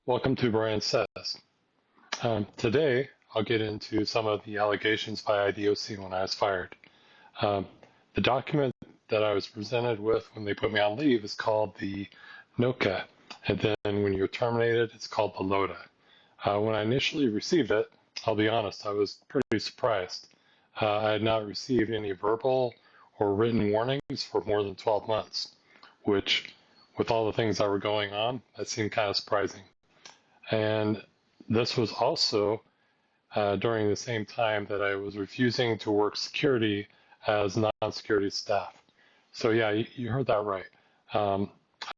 Welcome to Bryan Says. Today, I'll get into some of the allegations by IDOC when I was fired. Um, the document that I was presented with when they put me on leave is called the NOCA, and then when you're terminated, it's called the LODA. When I initially received it, I'll be honest, I was pretty surprised. I had not received any verbal or written warnings for more than 12 months, which, with all the things that were going on, that seemed kind of surprising. And this was also during the same time that I was refusing to work security as non-security staff. So yeah, you heard that right. Um,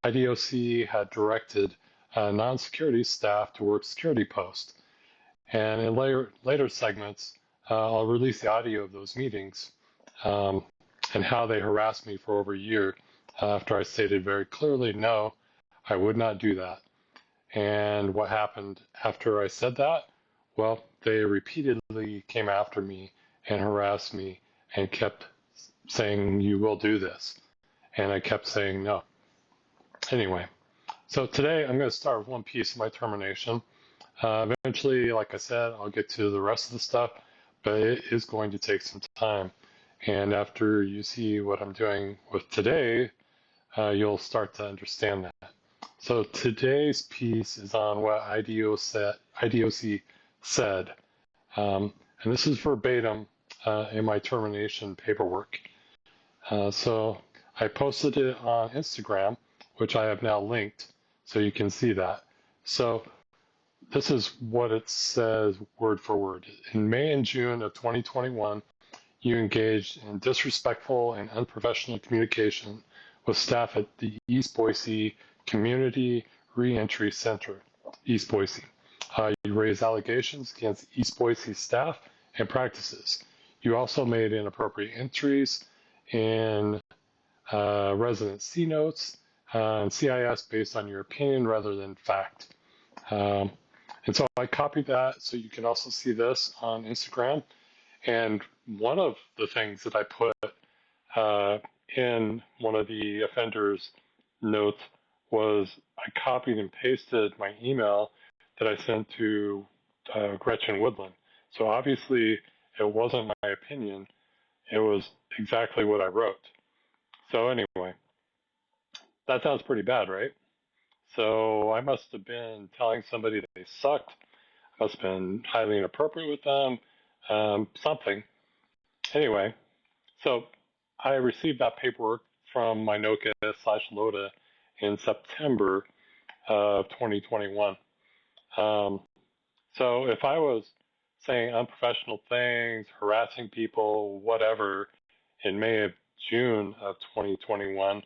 IDOC had directed non-security staff to work security posts. And in later segments, I'll release the audio of those meetings um, and how they harassed me for over a year after I stated very clearly, no, I would not do that. And what happened after I said that? Well, they repeatedly came after me and harassed me and kept saying, you will do this. And I kept saying no. Anyway, so today I'm going to start with one piece of my termination. Eventually, like I said, I'll get to the rest of the stuff, but it is going to take some time. And after you see what I'm doing with today, you'll start to understand that. So today's piece is on what IDOC said, and this is verbatim in my termination paperwork. So I posted it on Instagram, which I have now linked, so you can see that. So this is what it says word for word. In May and June of 2021, you engaged in disrespectful and unprofessional communication with staff at the East Boise Community Reentry Center, East Boise. You raised allegations against East Boise staff and practices. You also made inappropriate entries in resident C notes and CIS based on your opinion rather than fact. And so I copied that so you can also see this on Instagram. And one of the things that I put in one of the offender's notes was I copied and pasted my email that I sent to Gretchen Woodland. So obviously it wasn't my opinion. It was exactly what I wrote. So anyway, that sounds pretty bad, right? So I must have been telling somebody that they sucked. I must have been highly inappropriate with them, something. Anyway, so I received that paperwork from my NOCA/LODA in September of 2021. So if I was saying unprofessional things, harassing people, whatever, in May of June of 2021,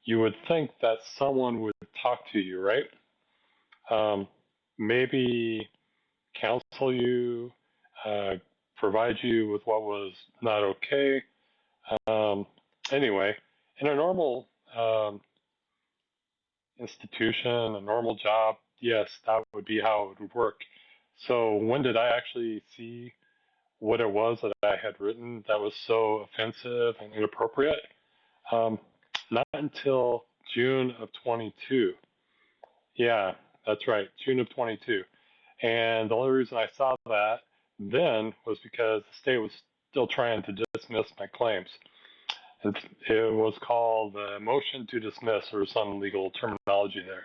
you would think that someone would talk to you, right? Maybe counsel you, provide you with what was not okay. Anyway, in a normal institution, a normal job, yes, that would be how it would work. So when did I actually see what it was that I had written that was so offensive and inappropriate? Not until June of 22. Yeah, that's right, June of 22. And the only reason I saw that then was because the state was still trying to dismiss my claims. It was called a motion to dismiss or some legal terminology there.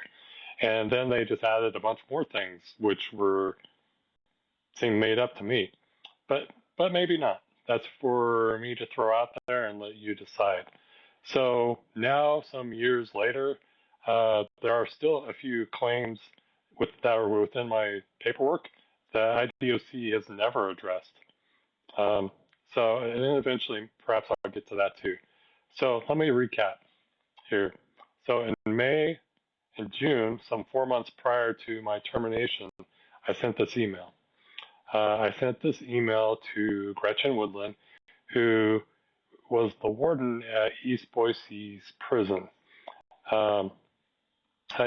And then they just added a bunch more things, which seemed made up to me. But maybe not. That's for me to throw out there and let you decide. So now, some years later, there are still a few claims that are within my paperwork that IDOC has never addressed. So, and then eventually, perhaps I'll get to that too. So let me recap here. So in May and June, some 4 months prior to my termination, I sent this email. I sent this email to Gretchen Woodland, who was the warden at East Boise's prison. I'd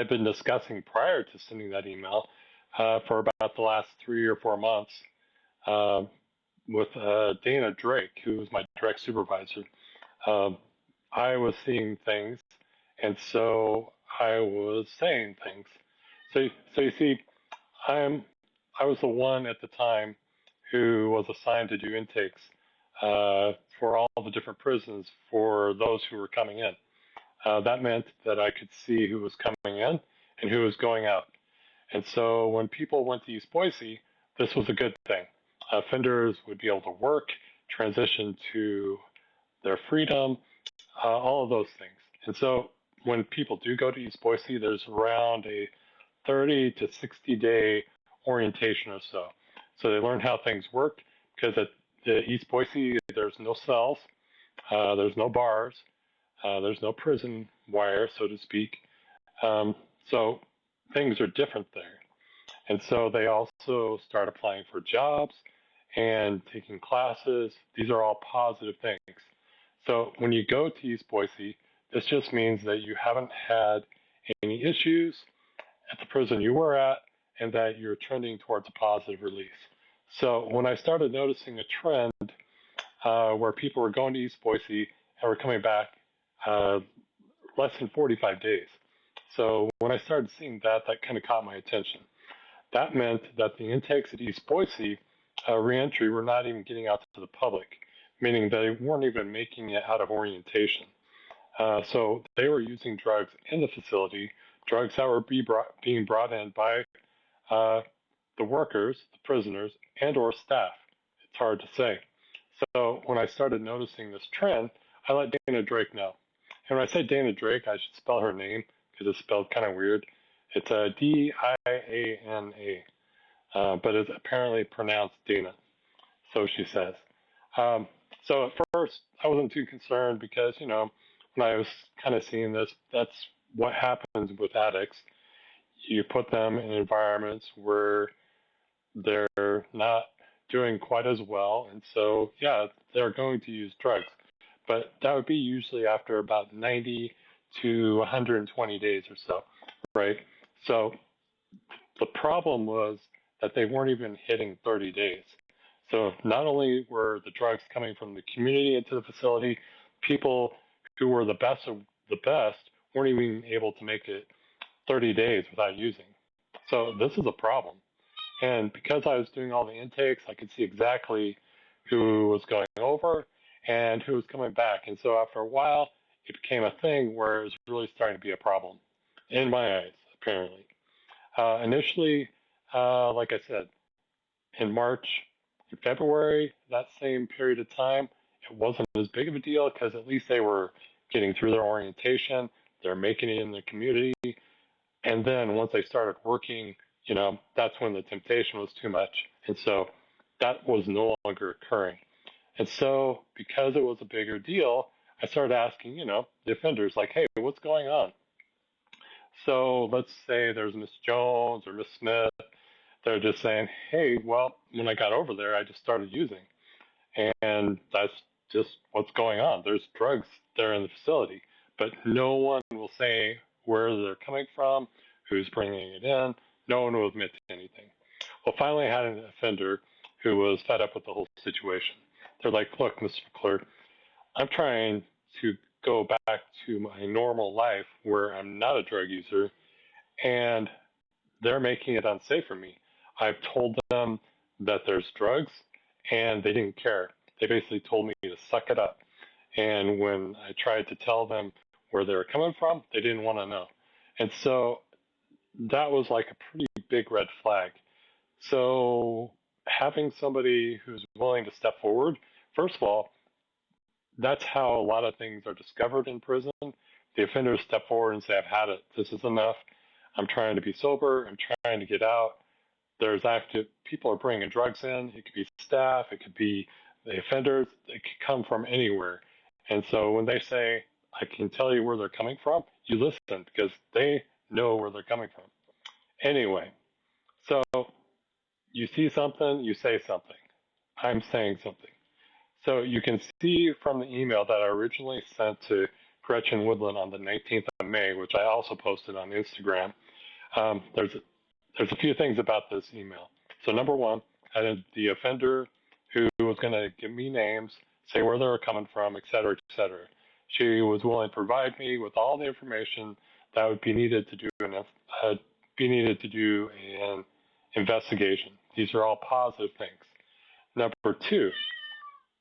been discussing prior to sending that email for about the last 3 or 4 months with Dana Drake, who was my direct supervisor. I was seeing things, and so I was saying things. So you see, I'm I was the one at the time who was assigned to do intakes for all the different prisons for those who were coming in. That meant that I could see who was coming in and who was going out. And so when people went to East Boise, this was a good thing. Offenders would be able to work, transition to their freedom, all of those things. And so when people do go to East Boise, there's around a 30 to 60-day orientation or so. So they learn how things work because at the East Boise, there's no cells, there's no bars, there's no prison wire, so to speak. So things are different there. And so they also start applying for jobs and taking classes. These are all positive things. So when you go to East Boise, this just means that you haven't had any issues at the prison you were at and that you're trending towards a positive release. So when I started noticing a trend where people were going to East Boise and were coming back uh, less than 45 days. So when I started seeing that, that kind of caught my attention. That meant that the intakes at East Boise reentry were not even getting out to the public, meaning they weren't even making it out of orientation. So they were using drugs in the facility, drugs that were being brought in by uh, the workers, the prisoners, and or staff. It's hard to say. So when I started noticing this trend, I let Dana Drake know. And when I say Dana Drake, I should spell her name because it's spelled kind of weird. It's a Diana, but it's apparently pronounced Dana. So she says. Um, so at first, I wasn't too concerned because, when I was kind of seeing this, that's what happens with addicts. You put them in environments where they're not doing quite as well. And so, yeah, they're going to use drugs. But that would be usually after about 90 to 120 days or so, right? So the problem was that they weren't even hitting 30 days. So not only were the drugs coming from the community into the facility, people who were the best of the best weren't even able to make it 30 days without using. So this is a problem. And because I was doing all the intakes, I could see exactly who was going over and who was coming back. And so after a while, it became a thing where it was really starting to be a problem in my eyes, apparently. Initially, like I said, in March and February, that same period of time, it wasn't as big of a deal because at least they were getting through their orientation, they're making it in the community, and then once they started working, that's when the temptation was too much. And so that was no longer occurring. And so because it was a bigger deal, I started asking, the offenders, like, hey, what's going on? So let's say there's Miss Jones or Miss Smith. They're just saying, hey, well, when I got over there, I just started using. And that's just what's going on. There's drugs there in the facility, but no one will say where they're coming from, who's bringing it in. No one will admit to anything. Well, finally, I had an offender who was fed up with the whole situation. They're like, look, Mr. McClure, I'm trying to go back to my normal life where I'm not a drug user, and they're making it unsafe for me. I've told them that there's drugs, and they didn't care. They basically told me to suck it up. And when I tried to tell them where they were coming from, they didn't want to know. And so that was like a pretty big red flag. So having somebody who's willing to step forward, first of all, that's how a lot of things are discovered in prison. The offenders step forward and say, I've had it. This is enough. I'm trying to be sober. I'm trying to get out. There's active people are bringing drugs in. It could be staff. It could be the offenders. It could come from anywhere. And so when they say, I can tell you where they're coming from, you listen because they know where they're coming from. Anyway, so you see something, you say something. I'm saying something. So you can see from the email that I originally sent to Gretchen Woodland on the 19th of May, which I also posted on Instagram. There's a few things about this email. So number one, I had the offender who was going to give me names, say where they were coming from, et cetera, et cetera. She was willing to provide me with all the information that would be needed to do be needed to do an investigation. These are all positive things. Number two,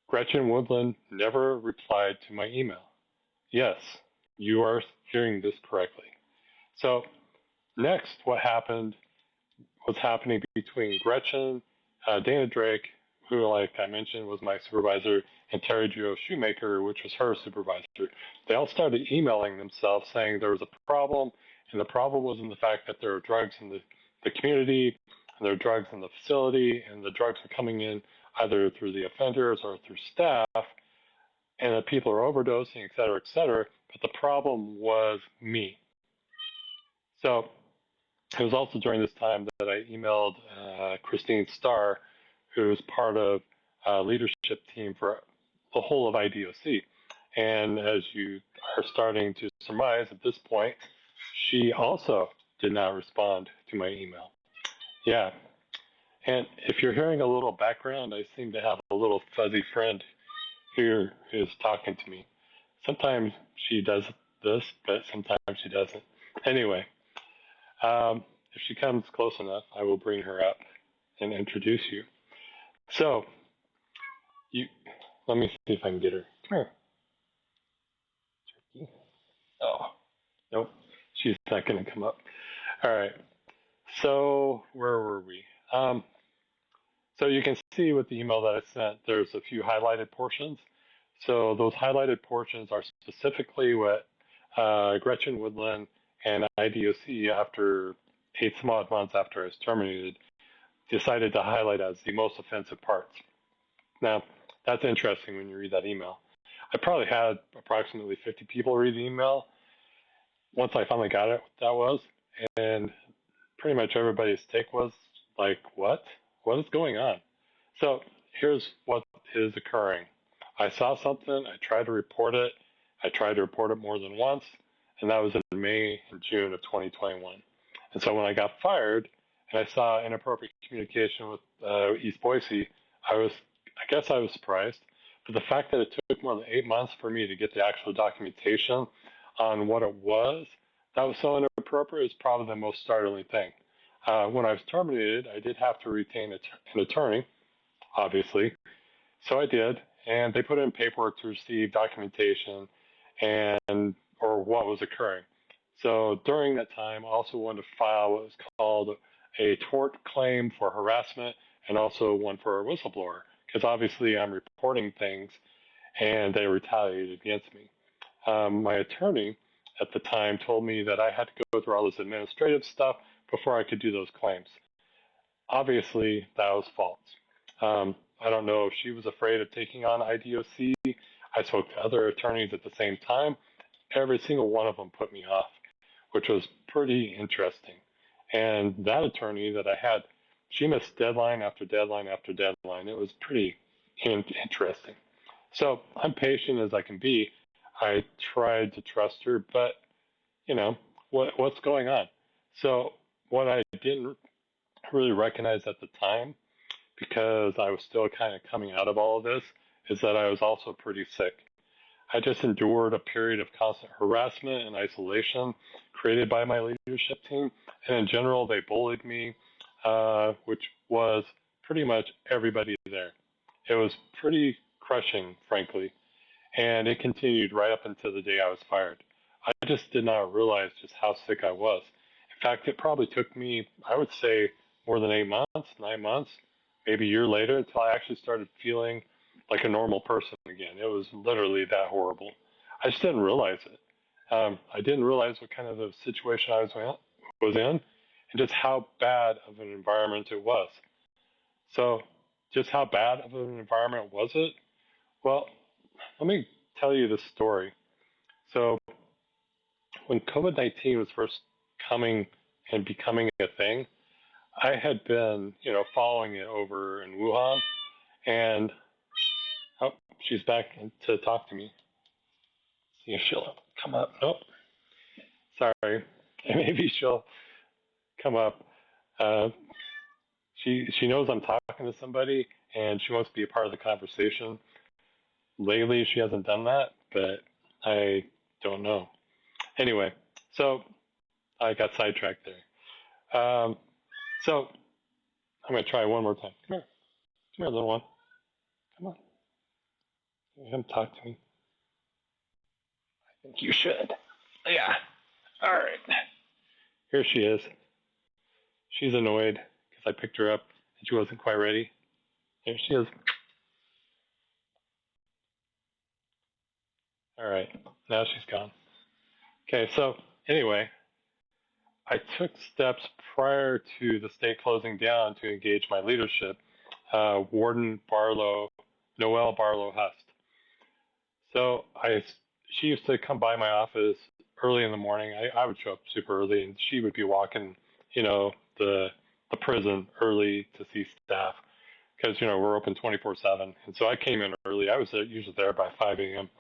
Gretchen Woodland never replied to my email. Yes, you are hearing this correctly. So next, what happened was happening between Gretchen, Dana Drake, who, like I mentioned, was my supervisor, and Terry Jo Shoemaker, which was her supervisor. They all started emailing themselves saying there was a problem, and the problem was in the fact that there were drugs in the community, and there were drugs in the facility, and the drugs were coming in either through the offenders or through staff, and that people are overdosing, et cetera, et cetera. But the problem was me. So it was also during this time that I emailed Christine Starr, who is part of leadership team for the whole of IDOC. And as you are starting to surmise at this point, she also did not respond to my email. Yeah. And if you're hearing a little background, I seem to have a little fuzzy friend who is talking to me. Sometimes she does this, but sometimes she doesn't. Anyway, if she comes close enough, I will bring her up and introduce you. So, let me see if I can get her. Come here. Turkey. Oh, nope. She's not going to come up. All right. So, where were we? So you can see with the email that I sent, there's a few highlighted portions. So those highlighted portions are specifically what Gretchen Woodland and IDOC, after 8 some odd months after I was terminated, decided to highlight as the most offensive parts. Now, that's interesting when you read that email. I probably had approximately 50 people read the email once I finally got it, what that was, and pretty much everybody's take was like, what? What is going on? So here's what is occurring. I saw something, I tried to report it. I tried to report it more than once, and that was in May and June of 2021. And so when I got fired and I saw inappropriate communication with East Boise, I guess I was surprised. But the fact that it took more than 8 months for me to get the actual documentation on what it was that was so inappropriate is probably the most startling thing. When I was terminated, I did have to retain an attorney, obviously. So I did, and they put in paperwork to receive documentation or what was occurring. So during that time, I also wanted to file what was called a tort claim for harassment and also one for a whistleblower, because obviously I'm reporting things and they retaliated against me. My attorney at the time told me that I had to go through all this administrative stuff before I could do those claims. Obviously, that was false. I don't know if she was afraid of taking on IDOC. I spoke to other attorneys at the same time. Every single one of them put me off, which was pretty interesting. And that attorney that I had, she missed deadline after deadline after deadline. It was pretty interesting. So I'm patient as I can be. I tried to trust her, but what's going on? So what I didn't really recognize at the time, because I was still kind of coming out of all of this, is that I was also pretty sick. I just endured a period of constant harassment and isolation created by my leadership team. And in general, they bullied me, which was pretty much everybody there. It was pretty crushing, frankly. And it continued right up until the day I was fired. I just did not realize just how sick I was. In fact, it probably took me, I would say, more than 8 months, 9 months, maybe a year later, until I actually started feeling like a normal person again. It was literally that horrible. I just didn't realize it. I didn't realize what kind of a situation I was in, and just how bad of an environment it was. So, just how bad of an environment was it? Well, let me tell you this story. So, when COVID-19 was first coming and becoming a thing, I had been, following it over in Wuhan, and she's back to talk to me. See if she'll come up. Nope. Sorry. Maybe she'll come up. She knows I'm talking to somebody, and she wants to be a part of the conversation. Lately, she hasn't done that, but I don't know. Anyway, so I got sidetracked there. Um, so I'm going to try one more time. Come here. Come here, little one. Come on. Come talk to me. I think you should. Yeah. All right. Here she is. She's annoyed because I picked her up and she wasn't quite ready. There she is. All right. Now she's gone. Okay. So anyway, I took steps prior to the state closing down to engage my leadership, Warden Barlow, Noelle Barlow Hust. So she used to come by my office early in the morning. I would show up super early, and she would be walking, the prison early to see staff because we're open 24/7. And so I came in early. I was usually there by 5 a.m.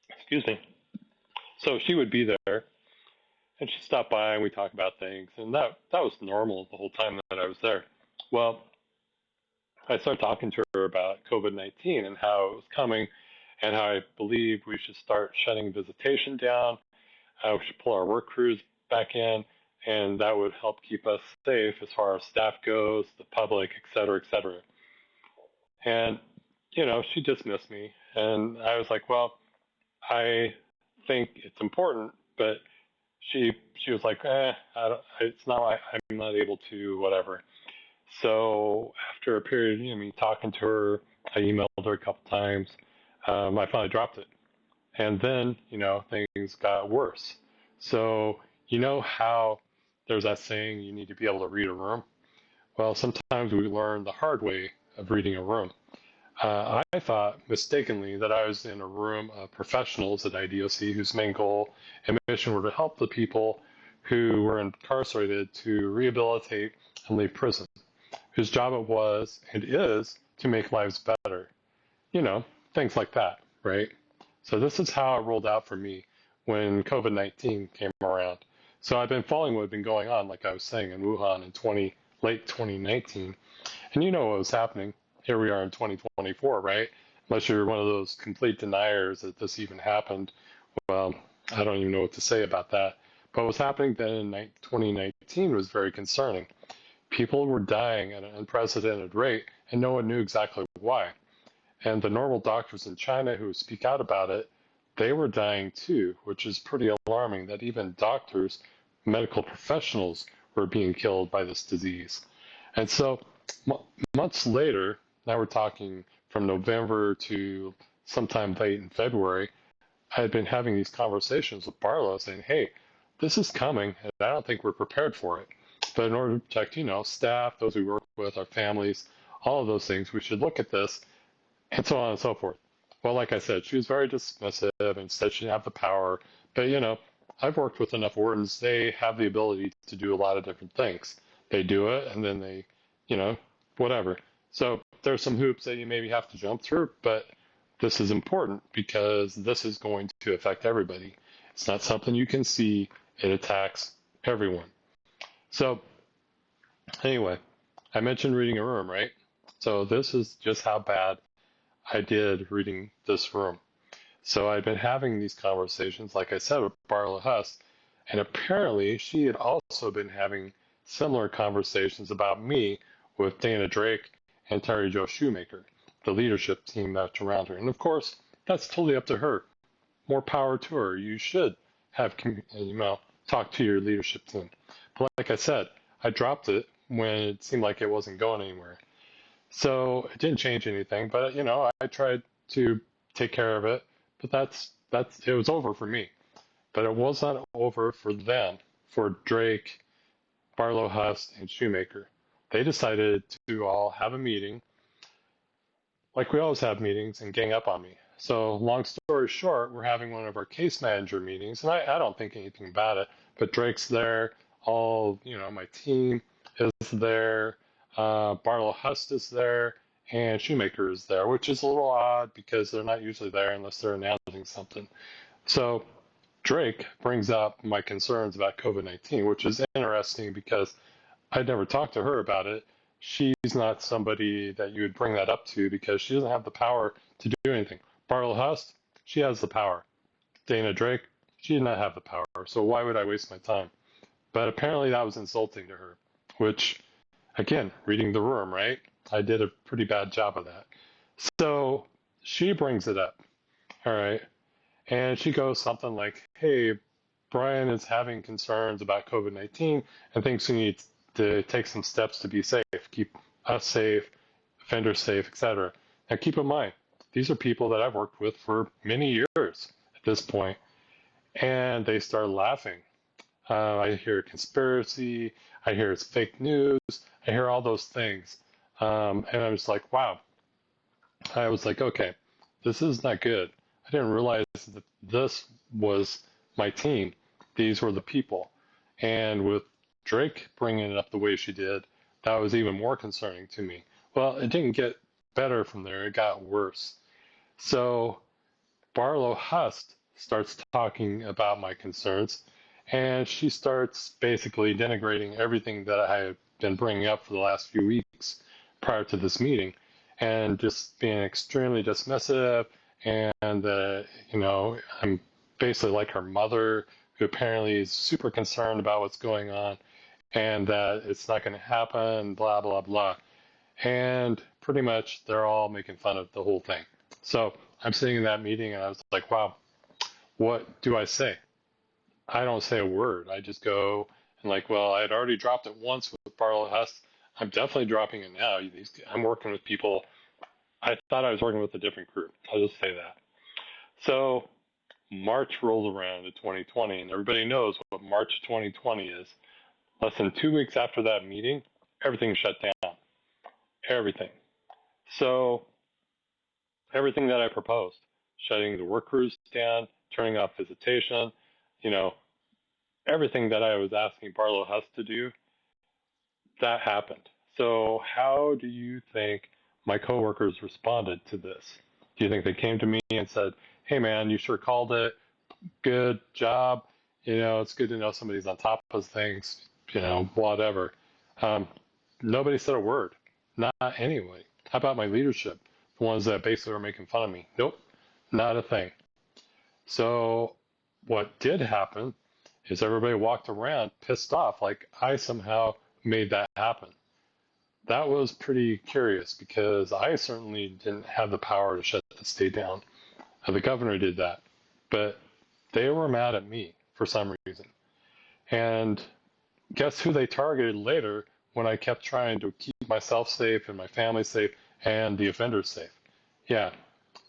Excuse me. So she would be there, and she'd stop by, and we talk about things, and that was normal the whole time that I was there. Well, I started talking to her about COVID-19 and how it was coming, and how I believe we should start shutting visitation down. We should pull our work crews back in, and that would help keep us safe as far as staff goes, the public, et cetera, et cetera. And, she dismissed me. And I was like, well, I think it's important, but she was like, it's not, I'm not able to, whatever. So after a period of me talking to her, I emailed her a couple times. I finally dropped it. And then, things got worse. So, how there's that saying, you need to be able to read a room? Well, sometimes we learn the hard way of reading a room. I thought mistakenly that I was in a room of professionals at IDOC whose main goal and mission were to help the people who were incarcerated to rehabilitate and leave prison, whose job it was and is to make lives better. Things like that, right? So this is how it rolled out for me when COVID-19 came around. So I've been following what had been going on, like I was saying, in Wuhan in late 2019. And you know what was happening. Here we are in 2024, right? Unless you're one of those complete deniers that this even happened. Well, I don't even know what to say about that. But what was happening then in 2019 was very concerning. People were dying at an unprecedented rate, and no one knew exactly why. And the normal doctors in China who speak out about it, they were dying too, which is pretty alarming that even doctors, medical professionals, were being killed by this disease. And so months later, now we're talking from November to sometime late in February, I had been having these conversations with Barlow saying, hey, this is coming, and I don't think we're prepared for it. But in order to protect, staff, those we work with, our families, all of those things, we should look at this, and so on and so forth. Well, like I said, she was very dismissive and said she didn't have the power. But, I've worked with enough wardens. They have the ability to do a lot of different things. They do it, and then they, whatever. So there's some hoops that you maybe have to jump through, but this is important because this is going to affect everybody. It's not something you can see. It attacks everyone. So anyway, I mentioned reading a room, right? So this is just how bad I did reading this room. So I'd been having these conversations, like I said, with Barlow Huss, and apparently she had also been having similar conversations about me with Dana Drake and Terry Jo Shoemaker, the leadership team that's around her. And of course, that's totally up to her. More power to her. You should have, talk to your leadership team. But like I said, I dropped it when it seemed like it wasn't going anywhere. So it didn't change anything, but I tried to take care of it. But it was over for me. But it was not over for them, for Drake, Barlow Huss, and Shoemaker. They decided to all have a meeting, like we always have meetings, and gang up on me. So long story short, we're having one of our case manager meetings, and I don't think anything about it, but Drake's there, all, my team is there, Barlow Huss is there, and Shoemaker is there, which is a little odd because they're not usually there unless they're announcing something. So Drake brings up my concerns about COVID-19, which is interesting because I'd never talked to her about it. She's not somebody that you would bring that up to because she doesn't have the power to do anything. Barlow Huss, she has the power. Dana Drake, she did not have the power. So why would I waste my time? But apparently that was insulting to her, which, again, reading the room, right? I did a pretty bad job of that. So she brings it up, all right? And she goes something like, hey, Bryan is having concerns about COVID-19 and thinks we need to take some steps to be safe, keep us safe, offenders safe, etc. Now, keep in mind, these are people that I've worked with for many years at this point, and they start laughing. I hear conspiracy, I hear it's fake news, I hear all those things. And I was like, wow. I was like, okay, this is not good. I didn't realize that this was my team. These were the people. And with Drake bringing it up the way she did, that was even more concerning to me. Well, it didn't get better from there, it got worse. So Barlow Hust starts talking about my concerns, and she starts basically denigrating everything that I have been bringing up for the last few weeks prior to this meeting, and just being extremely dismissive. And I'm basically like her mother, who apparently is super concerned about what's going on, and that it's not going to happen, blah blah blah. And pretty much they're all making fun of the whole thing. So I'm sitting in that meeting and I was like, wow, what do I say? I don't say a word. I just go and like, well, I had already dropped it once with Barlow Hust. I'm definitely dropping it now. I'm working with people. I thought I was working with a different group. I'll just say that. So March rolls around to 2020, and everybody knows what March 2020 is. Less than 2 weeks after that meeting, everything shut down. Everything. So everything that I proposed, shutting the work crews down, turning off visitation, you know, everything that I was asking Barlow Hust to do, that happened. So how do you think my coworkers responded to this? Do you think they came to me and said, hey man, you sure called it, good job, it's good to know somebody's on top of things, whatever. Um, Nobody said a word, not anyway. How about my leadership, the ones that basically were making fun of me? Nope, not a thing. So what did happen is everybody walked around pissed off, like I somehow made that happen. That was pretty curious because I certainly didn't have the power to shut the state down. The governor did that, but they were mad at me for some reason. And guess who they targeted later when I kept trying to keep myself safe and my family safe and the offenders safe? Yeah.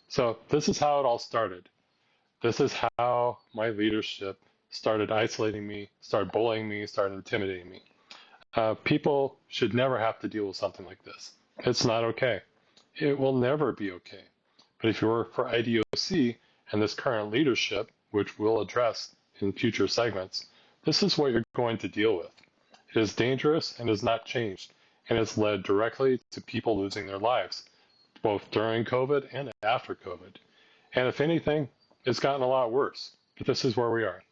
So this is how it all started. This is how my leadership started isolating me, started bullying me, started intimidating me. People should never have to deal with something like this. It's not okay. It will never be okay. But if you work for IDOC and this current leadership, which we'll address in future segments, this is what you're going to deal with. It is dangerous and has not changed, and has led directly to people losing their lives, both during COVID and after COVID. And if anything, it's gotten a lot worse, but this is where we are.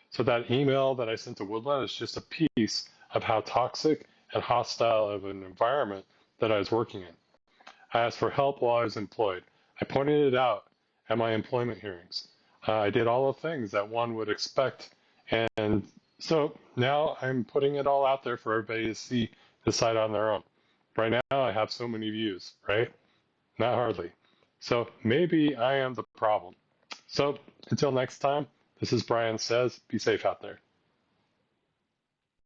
So that email that I sent to Woodland is just a piece of how toxic and hostile of an environment that I was working in. I asked for help while I was employed. I pointed it out at my employment hearings. I did all the things that one would expect. And so now I'm putting it all out there for everybody to see, decide on their own. Right now I have so many views, right? Not hardly. So maybe I am the problem. So until next time, this is Bryan Says, be safe out there.